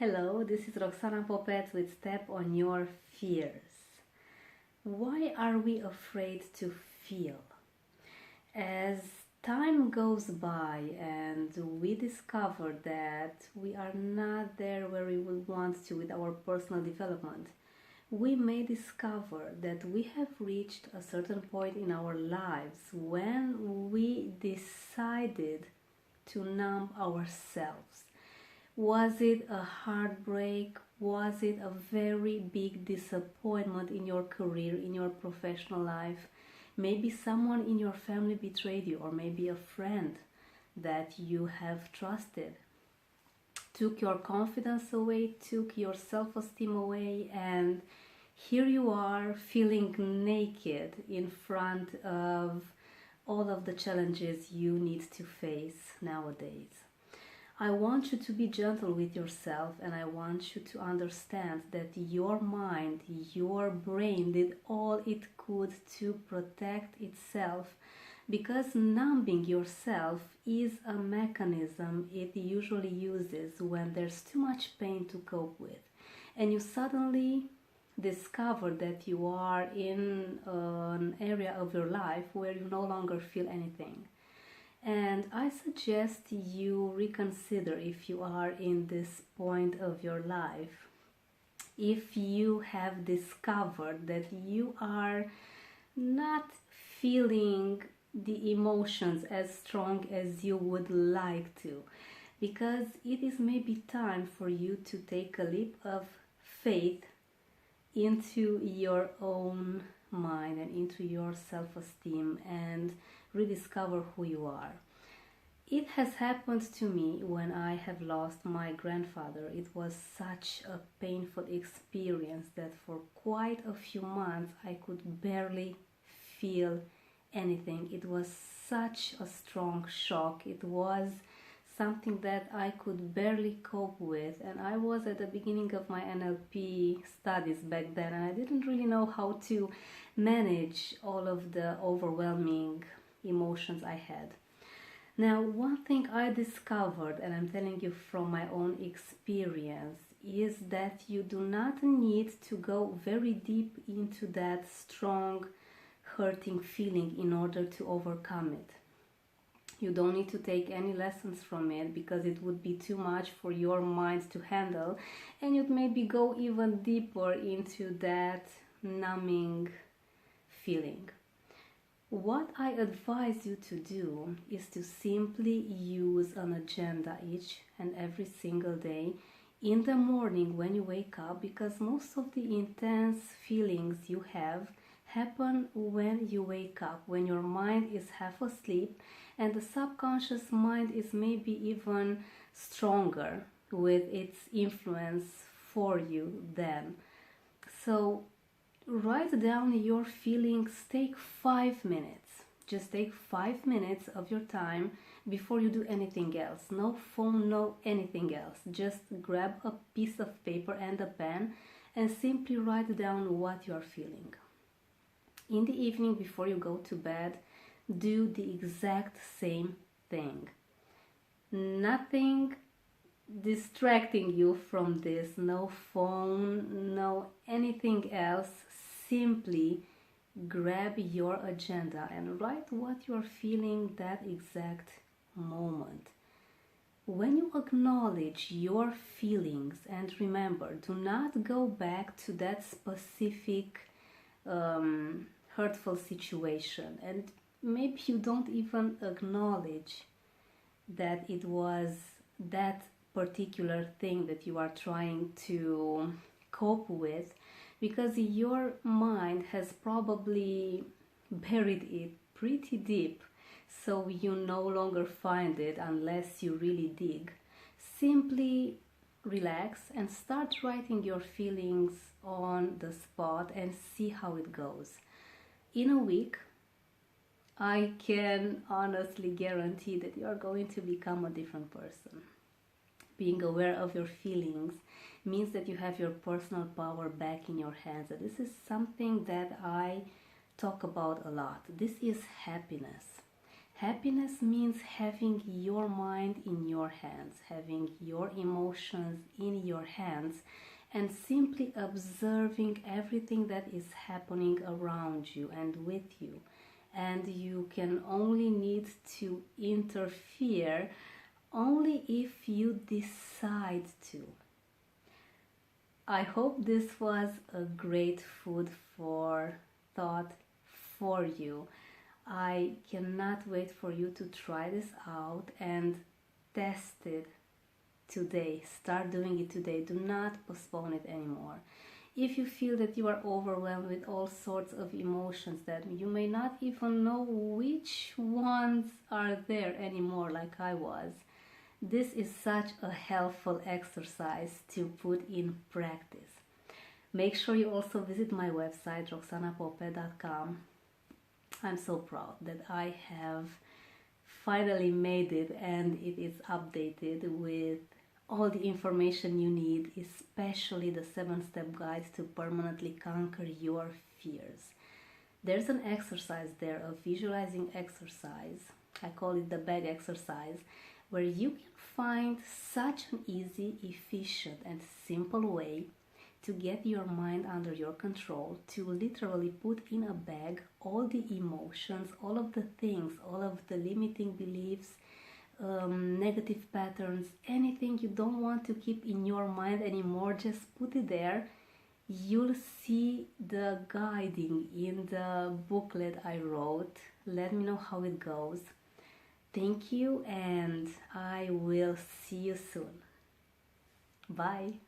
Hello, this is Roxana Popet with Step on Your Fears. Why are we afraid to feel? As time goes by and we discover that we are not there where we would want to with our personal development, we may discover that we have reached a certain point in our lives when we decided to numb ourselves. Was it a heartbreak? Was it a very big disappointment in your career, in your professional life? Maybe someone in your family betrayed you, or maybe a friend that you have trusted took your confidence away, took your self-esteem away, and here you are feeling naked in front of all of the challenges you need to face nowadays. I want you to be gentle with yourself, and I want you to understand that your mind, your brain did all it could to protect itself, because numbing yourself is a mechanism it usually uses when there's too much pain to cope with, and you suddenly discover that you are in an area of your life where you no longer feel anything. And I suggest you reconsider if you are in this point of your life. If you have discovered that you are not feeling the emotions as strong as you would like to, because it is maybe time for you to take a leap of faith into your own mind and into your self-esteem and rediscover who you are. It has happened to me when I have lost my grandfather. It was such a painful experience that for quite a few months I could barely feel anything. It was such a strong shock. It was something that I could barely cope with, and I was at the beginning of my NLP studies back then, and I didn't really know how to manage all of the overwhelming emotions I had. Now, one thing I discovered, and I'm telling you from my own experience, is that you do not need to go very deep into that strong hurting feeling in order to overcome it. You don't need to take any lessons from it, because it would be too much for your mind to handle, and you'd maybe go even deeper into that numbing feeling. What I advise you to do is to simply use an agenda each and every single day in the morning when you wake up, because most of the intense feelings you have happen when you wake up, when your mind is half asleep and the subconscious mind is maybe even stronger with its influence for you then. So write down your feelings. Take 5 minutes. Just take 5 minutes of your time before you do anything else. No phone, no anything else. Just grab a piece of paper and a pen and simply write down what you are feeling. In the evening before you go to bed, do the exact same thing. Nothing distracting you from this, no phone, no anything else. Simply grab your agenda and write what you're feeling that exact moment. When you acknowledge your feelings, and remember, do not go back to that specific hurtful situation, and maybe you don't even acknowledge that it was that particular thing that you are trying to cope with, because your mind has probably buried it pretty deep, so you no longer find it unless you really dig. Simply relax and start writing your feelings on the spot and see how it goes. In a week, I can honestly guarantee that you are going to become a different person. Being aware of your feelings means that you have your personal power back in your hands. And this is something that I talk about a lot. This is happiness. Happiness means having your mind in your hands, having your emotions in your hands, and simply observing everything that is happening around you and with you. And you can only need to interfere only if you decide to. I hope this was a great food for thought for you. I cannot wait for you to try this out and test it today. Start doing it today. Do not postpone it anymore. If you feel that you are overwhelmed with all sorts of emotions that you may not even know which ones are there anymore, like I was, this is such a helpful exercise to put in practice. Make sure you also visit my website, roxanapope.com. I'm so proud that I have finally made it, and it is updated with all the information you need, especially the 7-step guide to permanently conquer your fears. There's an exercise there, a visualizing exercise. I call it the bag exercise, where you can find such an easy, efficient, and simple way to get your mind under your control, to literally put in a bag all the emotions, all of the things, all of the limiting beliefs, negative patterns, anything you don't want to keep in your mind anymore. Just put it there. You'll see the guiding in the booklet I wrote. Let me know how it goes. Thank you, and I will see you soon. Bye.